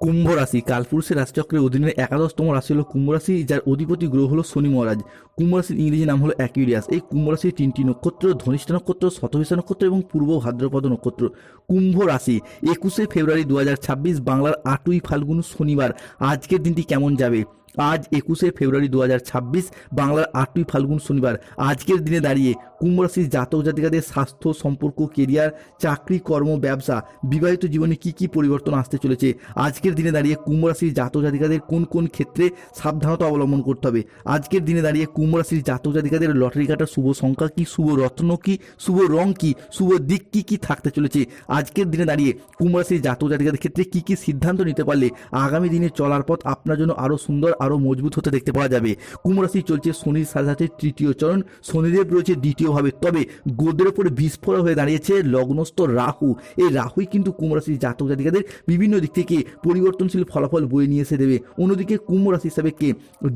কুম্ভ রাশি কালপুরুষের রাশিচক্রের অধীনে একাদশতম রাশি হলো কুম্ভ রাশি, যার অধিপতি গ্রহ হলো শনি মহারাজ। কুম্ভ রাশির ইংরেজি নাম হলো অ্যাকুইরিয়াস। এই কুম্ভ রাশির তিনটি নক্ষত্র, ধনিষ্ঠা নক্ষত্র, শতভিষা নক্ষত্র এবং পূর্ব ভাদ্রপদ নক্ষত্র। কুম্ভ রাশি 21শে ফেব্রুয়ারি 2026 বাংলার 8ই ফাল্গুন শনিবার। আজকের দিনটি কেমন যাবে? আজ 21শে ফেব্রুয়ারি 2026 বাংলার 8ই ফাল্গুন শনিবার। আজকের দিনে দাঁড়িয়ে কুম্ভ রাশির জাতক জাতিকাদের স্বাস্থ্য, সম্পর্ক, কেরিয়ার, চাকরি, কর্ম, ব্যবসা, বিবাহিত জীবনে কি কি পরিবর্তন আসতে চলেছে? আজকের দিনে দাঁড়িয়ে কুম্ভ রাশির জাতক জাতিকাদের কোন কোন ক্ষেত্রে সাবধানতা অবলম্বন করতে হবে? আজকের দিনে দাঁড়িয়ে কুম্ভ রাশির জাতক জাতিকাদের লটারি কাটার শুভ সংখ্যা কি, শুভ রত্ন কি, শুভ রং কি, শুভ দিক কি কি থাকতে চলেছে? আজকের দিনে দাঁড়িয়ে কুম্ভ রাশির জাতক জাতিকাদের ক্ষেত্রে কি কি সিদ্ধান্ত নিতে পারলে আগামী দিনে চলার পথ আপনার জন্য আরও সুন্দর, আরও মজবুত হতে দেখতে পাওয়া যাবে। কুম্ভ রাশি চলছে শনির সাথে সাথে তৃতীয় চরণ, শনিদেব রয়েছে দ্বিতীয়ভাবে। তবে গোদের উপরে বিস্ফোরণ হয়ে দাঁড়িয়েছে লগ্নস্থ রাহু। এই রাহুই কিন্তু কুম্ভ রাশির জাতক জাতিকাদের বিভিন্ন দিক থেকে পরিবর্তনশীল ফলাফল বয়ে নিয়ে এসে দেবে। অন্যদিকে কুম্ভ রাশি হিসাবে কে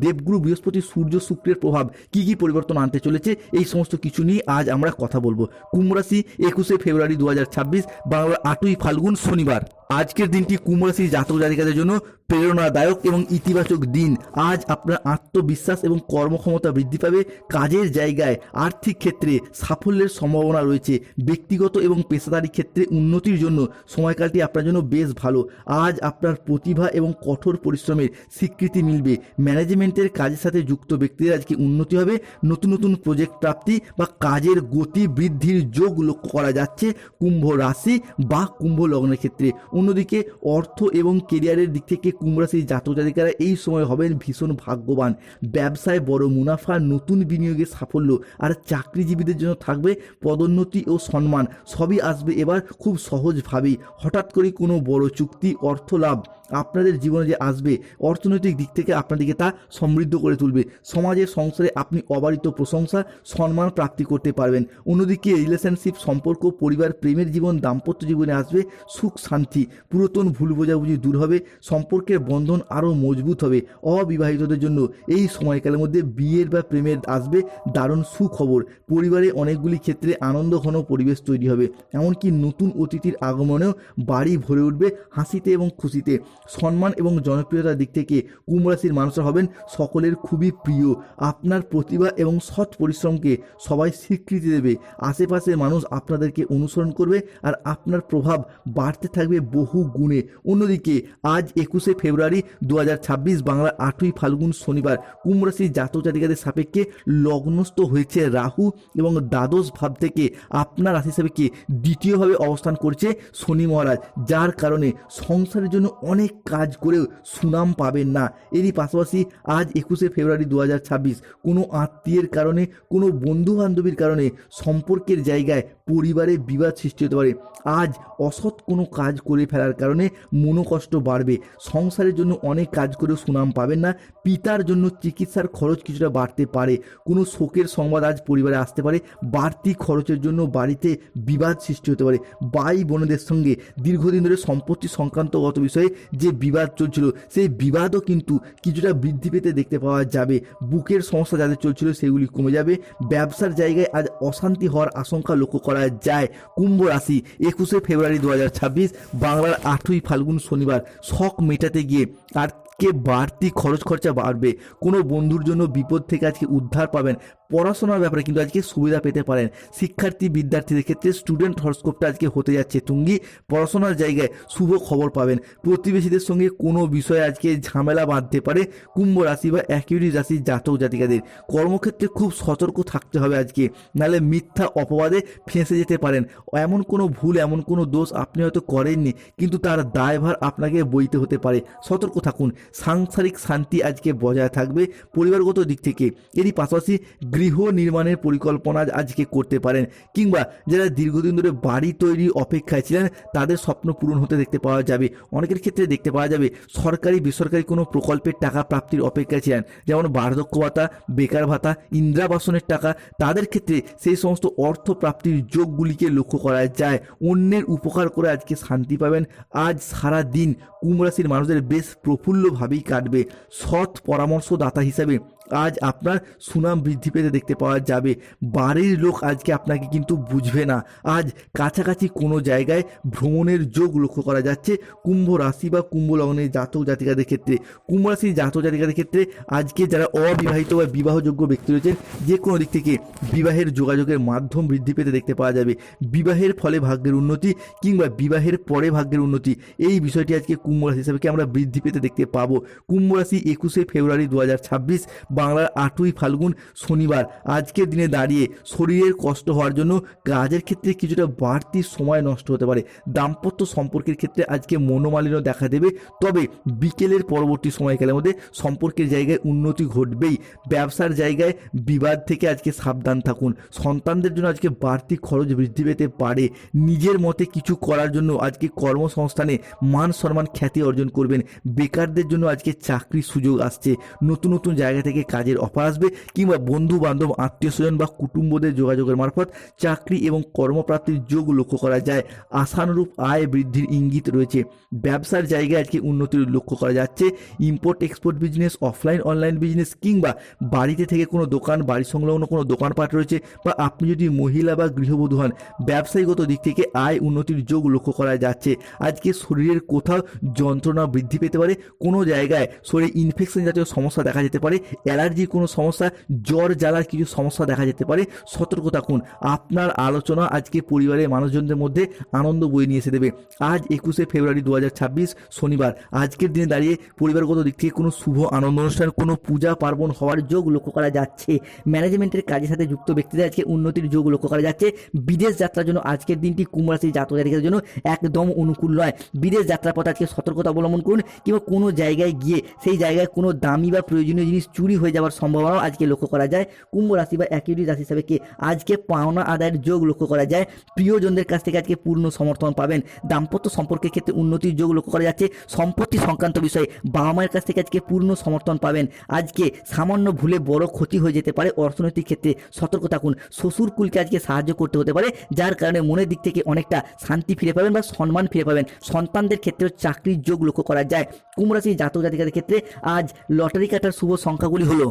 দেবগুরু বৃহস্পতি, সূর্য, শুক্রের প্রভাব কি কি পরিবর্তন আনতে চলেছে, এই সমস্ত কিছু নিয়ে আজ আমরা কথা বলবো। কুম্ভ রাশি 21শে ফেব্রুয়ারি 2026 বাংলার 8ই ফাল্গুন শনিবার। আজকের দিনটি কুম্ভ রাশির জাতক জাতিকাদের জন্য প্রেরণাদায়ক এবং ইতিবাচক দিন। আজ আপনার আত্মবিশ্বাস এবং কর্মক্ষমতা বৃদ্ধি পাবে। কাজের জায়গায়, আর্থিক ক্ষেত্রে সাফল্যের সম্ভাবনা রয়েছে। ব্যক্তিগত এবং পেশাদারি ক্ষেত্রে উন্নতির জন্য সময়কালটি আপনার জন্য বেশ ভালো। আজ আপনার প্রতিভা এবং কঠোর পরিশ্রমের স্বীকৃতি মিলবে। ম্যানেজমেন্টের কাজের সাথে যুক্ত ব্যক্তিদের আজকে উন্নতি হবে। নতুন নতুন প্রজেক্ট প্রাপ্তি বা কাজের গতি বৃদ্ধির যোগ লক্ষ্য করা যাচ্ছে কুম্ভ রাশি বা কুম্ভ লগ্নের ক্ষেত্রে। অন্যদিকে অর্থ এবং কেরিয়ারের দিক থেকে কুম্ভ রাশির জাতক জাতিকারা এই সময় হবেন ভীষণ ভাগ্যবান। ব্যবসায় বড় মুনাফা, নতুন বিনিয়োগের সাফল্য, আর চাকরিজীবীদের জন্য থাকবে পদোন্নতি ও সম্মান। সবই আসবে এবার খুব সহজভাবেই। হঠাৎ করে কোনো বড় চুক্তি, অর্থ লাভ আপনাদের জীবনে যে আসবে, অর্থনৈতিক দিক থেকে আপনাদেরকে তা সমৃদ্ধ করে তুলবে। সমাজের সংসারে আপনি অবারিত প্রশংসা, সম্মান প্রাপ্তি করতে পারবেন। অন্যদিকে রিলেশনশিপ, সম্পর্ক, পরিবার, প্রেমের জীবন, দাম্পত্য জীবনে আসবে সুখ শান্তি। পুরাতন ভুল বোঝাবুঝি দূর হবে, সম্পর্কের বন্ধন আরও মজবুত হবে। অবিবাহিতদের জন্য এই সময়কালের মধ্যে বিয়ের বা প্রেমের আসবে দারুণ সুখবর। পরিবারে অনেকগুলি ক্ষেত্রে আনন্দঘন পরিবেশ তৈরি হবে। এমনকি নতুন অতিথির আগমনেও বাড়ি ভরে উঠবে হাসিতে এবং খুশিতে। সম্মান এবং জনপ্রিয়তার দিক থেকে কুম্ভ রাশির মানুষরা হবেন সকলের খুবই প্রিয়। আপনার প্রতিভা এবং সৎ পরিশ্রমকে সবাই স্বীকৃতি দেবে। আশেপাশের মানুষ আপনাদেরকে অনুসরণ করবে আর আপনার প্রভাব বাড়তে থাকবে বহু গুণে। অন্যদিকে আজ 21শে ফেব্রুয়ারি 2026 বাংলার 8ই ফাল্গুন শনিবার কুম্ভ রাশির জাতক জাতিকাদের সাপেক্ষে লগ্নস্থ হয়েছে রাহু এবং দ্বাদশ ভাব থেকে আপনার রাশি সাপেক্ষে দ্বিতীয়ভাবে অবস্থান করছে শনি মহারাজ, যার কারণে সংসারের জন্য অনেক কাজ করেও সুনাম পাবেন না। এরই পাশাপাশি আজ 21শে ফেব্রুয়ারি 2026 কোনো আত্মীয়ের কারণে, কোনো বন্ধু বান্ধবীর কারণে সম্পর্কের জায়গায় পরিবারে বিবাদ সৃষ্টি হতে পারে। আজ অসৎ কোনো কাজ করে ফেলার কারণে মনোকষ্ট বাড়বে। সংসারের জন্য অনেক কাজ করেও সুনাম পাবেন না। পিতার জন্য চিকিৎসার খরচ কিছুটা বাড়তে পারে। কোনো শোকের সংবাদ আজ পরিবারে আসতে পারে। বাড়তি খরচের জন্য বাড়িতে বিবাদ সৃষ্টি হতে পারে। ভাই বোনেদের সঙ্গে দীর্ঘদিন ধরে সম্পত্তি সংক্রান্তগত বিষয়ে যে বিবাদ চলছিল, সেই বিবাদও কিন্তু কিছুটা বৃদ্ধি পেতে দেখতে পাওয়া যাবে। বুকের সমস্যা যাদের চলছিল সেগুলি কমে যাবে। ব্যবসার জায়গায় আজ অশান্তি হওয়ার আশঙ্কা লক্ষ্য করা যায়। কুম্ভ রাশি 21শে ফেব্রুয়ারি 2026 বাংলার 8ই ফাল্গুন শনিবার শখ মেটাতে গিয়ে আজকে বাড়তি খরচ খরচা বাড়বে। কোনো বন্ধুর জন্য বিপদ থেকে আজকে উদ্ধার পাবেন। পড়াশোনার ব্যাপারে কিন্তু আজকে সুবিধা পেতে পারেন। শিক্ষার্থী বিদ্যার্থীদের ক্ষেত্রে স্টুডেন্ট হরস্কোপটা আজকে হতে যাচ্ছে তুঙ্গি। পড়াশোনার জায়গায় শুভ খবর পাবেন। প্রতিবেশীদের সঙ্গে কোনো বিষয়ে আজকে ঝামেলা বাঁধতে পারে কুম্ভ রাশি বা অ্যাকুয়ারিয়াস রাশির জাতক জাতিকাদের। কর্মক্ষেত্রে খুব সতর্ক থাকতে হবে আজকে, নাহলে মিথ্যা অপবাদে ফেঁসে যেতে পারেন। এমন কোনো ভুল, এমন কোনো দোষ আপনি হয়তো করেননি, কিন্তু তার দায়ভার আপনাকে বইতে হতে পারে। সতর্ক থাকুন। সাংসারিক শান্তি আজকে বজায় থাকবে পরিবারগত দিক থেকে। এরই পাশাপাশি গৃহ নির্মাণের পরিকল্পনা আজকে করতে পারেন, কিংবা যারা দীর্ঘদিন ধরে বাড়ি তৈরির অপেক্ষায় ছিলেন তাদের স্বপ্ন পূরণ হতে দেখতে পাওয়া যাবে। অনেকের ক্ষেত্রে দেখতে পাওয়া যাবে সরকারি বেসরকারি কোনো প্রকল্পের টাকা প্রাপ্তির অপেক্ষায় ছিলেন, যেমন বার্ধক্য ভাতা, বেকার ভাতা, ইন্দিরাবাসনের টাকা। তাদের ক্ষেত্রে সেই সমস্ত অর্থ প্রাপ্তির যোগগুলিকে লক্ষ্য করা যায়। অন্যের উপকার করে আজকে শান্তি পাবেন। আজ সারা দিন কুম্ভ রাশির মানুষদের বেশ প্রফুল্লভাবেই কাটবে। সৎ পরামর্শদাতা হিসাবে আজ আপনার সুনাম বৃদ্ধি পেতে দেখতে পাওয়া যাবে। বাড়ির লোক আজকে আপনাকে কিন্তু বুঝবে না। আজ কাছাকাছি কোনো জায়গায় ভ্রমণের যোগ লক্ষ্য করা যাচ্ছে কুম্ভ রাশি বা কুম্ভ লগ্নের জাতক জাতিকাদের ক্ষেত্রে। কুম্ভ রাশির জাতক জাতিকাদের ক্ষেত্রে আজকে যারা অবিবাহিত বা বিবাহযোগ্য ব্যক্তি রয়েছেন, যে কোনো দিক থেকে বিবাহের যোগাযোগের মাধ্যম বৃদ্ধি পেতে দেখতে পাওয়া যাবে। বিবাহের ফলে ভাগ্যের উন্নতি কিংবা বিবাহের পরে ভাগ্যের উন্নতি, এই বিষয়টি আজকে কুম্ভ রাশি হিসাবে আমরা বৃদ্ধি পেতে দেখতে পাবো। কুম্ভ রাশি 21শে ফেব্রুয়ারি 2026, বাংলার 8ই ফাল্গুন, শনিবার। আজকের দিনে দাঁড়িয়ে শরীরের কষ্ট হওয়ার জন্য কাজের ক্ষেত্রে কিছুটা বাড়তি সময় নষ্ট হতে পারে। দাম্পত্য সম্পর্কের ক্ষেত্রে আজকে মনোমালিন্য দেখা দেবে, তবে বিকেলের পরবর্তী সময়কালের মধ্যে সম্পর্কের জায়গায় উন্নতি ঘটবেই। ব্যবসার জায়গায় বিবাদ থেকে আজকে সাবধান থাকুন। সন্তানদের জন্য আজকে বাড়তি খরচ বৃদ্ধি পেতে পারে। নিজের মতে কিছু করার জন্য আজকে কর্মসংস্থানে মান সম্মান খ্যাতি অর্জন করবেন। বেকারদের জন্য আজকে চাকরির সুযোগ আসছে। নতুন নতুন জায়গা থেকে কাজের অফার আসবে কিংবা বন্ধু বান্ধব আত্মীয় স্বজন বা কুটুম্বদের যোগাযোগের মারফত চাকরি এবং কর্মপ্রাপ্তির যোগ লক্ষ্য করা যায়। আশানুরূপ আয় বৃদ্ধির ইঙ্গিত রয়েছে। ব্যবসার জায়গায় আজকে উন্নতির লক্ষ্য করা যাচ্ছে। Import export business, offline online business কিংবা বাড়িতে থেকে কোনো দোকান, বাড়ি সংলগ্ন কোনো দোকানপাট রয়েছে, বা আপনি যদি মহিলা বা গৃহবধূ হন, ব্যবসায়িকগত দিক থেকে আয় উন্নতির যোগ লক্ষ্য করা যাচ্ছে। আজকে শরীরের কোথাও যন্ত্রণা বৃদ্ধি পেতে পারে, কোনো জায়গায় শরীরে ইনফেকশন জাতীয় সমস্যা দেখা যেতে পারে, অ্যালার্জির কোনো সমস্যা, জ্বর জ্বালার কিছু সমস্যা দেখা যেতে পারে। সতর্ক থাকুন। আপনার আলোচনা আজকে পরিবারের মানুষজনদের মধ্যে আনন্দ বয়ে নিয়ে এসে দেবে। আজ 21শে ফেব্রুয়ারি 2026, শনিবার। আজকের দিনে দাঁড়িয়ে পরিবারগত দিক থেকে কোনো শুভ আনন্দ অনুষ্ঠান, কোনো পূজা পার্বণ হওয়ার যোগ লক্ষ্য করা যাচ্ছে। ম্যানেজমেন্টের কাজের সাথে যুক্ত ব্যক্তিদের আজকে উন্নতির যোগ লক্ষ্য করা যাচ্ছে। বিদেশ যাত্রার জন্য আজকের দিনটি কুম্ভ রাশির জাতক জাতিকাদের জন্য একদম অনুকূল নয়। বিদেশ যাত্রার পথে আজকে সতর্কতা অবলম্বন করুন, কিংবা কোনো জায়গায় গিয়ে সেই জায়গায় কোনো দামি বা প্রয়োজনীয় জিনিস চুরি হয়ে যাওয়ার সম্ভাবনাও আজকে লক্ষ্য করা যায়। কুম্ভ রাশি বা অ্যাকিউরিয়াস রাশি হিসাবে আজকে পাওনা আদায়ের যোগ লক্ষ্য করা যায়। প্রিয়জনদের কাছ থেকে আজকে পূর্ণ সমর্থন পাবেন। দাম্পত্য সম্পর্কের ক্ষেত্রে উন্নতির যোগ লক্ষ্য করা যাচ্ছে। সম্পত্তি সংক্রান্ত বিষয়ে বাবা মায়ের কাছ থেকে আজকে পূর্ণ সমর্থন পাবেন। আজকে সামান্য ভুলে বড় ক্ষতি হয়ে যেতে পারে। অর্থনৈতিক ক্ষেত্রে সতর্ক থাকুন। শ্বশুর কুলকে আজকে সাহায্য করতে হতে পারে, যার কারণে মনের দিক থেকে অনেকটা শান্তি ফিরে পাবেন বা সম্মান ফিরে পাবেন। সন্তানদের ক্ষেত্রেও চাকরির যোগ লক্ষ্য করা যায়। কুম্ভ রাশির জাতক জাতিকাদের ক্ষেত্রে আজ লটারি কাটার শুভ সংখ্যাগুলি হলো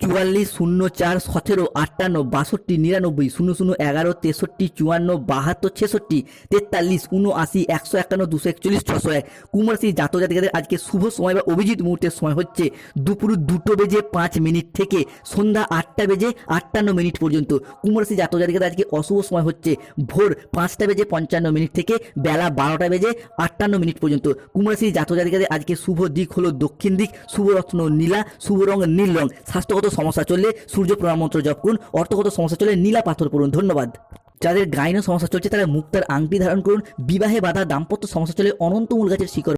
44, 04, 17, 58, 62, 99, 00, 11, 63, 54, 72, 66, 43, 79, 151, 241, 601। কুম্ভ রাশির জাতক জাতিকাদের আজকে শুভ সময় বা অভিজিৎ মুহূর্তের সময় হচ্ছে দুপুর 2:05 থেকে সন্ধ্যা 8:58 পর্যন্ত। কুম্ভ রাশির জাতক জাতিকাদের আজকে অশুভ সময় হচ্ছে ভোর 5:55 থেকে বেলা 12:58 পর্যন্ত। কুম্ভ রাশির জাতক জাতিকাদের আজকে শুভ দিক হলো দক্ষিণ দিক, শুভ রত্ন নীলা, শুভ রং নীল রং। স্বাস্থ্যগত সমস্যা চললে সূর্য প্রণাম মন্ত্র জপ করুন। অর্থগত সমস্যা চলে নীলা পাথর পড়ুন। ধন্যবাদ। যাদের গাইনো সমস্যা চলছে তারা মুক্তার আংটি ধারণ করুন। বিবাহে বাধা, দাম্পত্য সমস্যা চলে অনন্তমূল গাছের শিকড়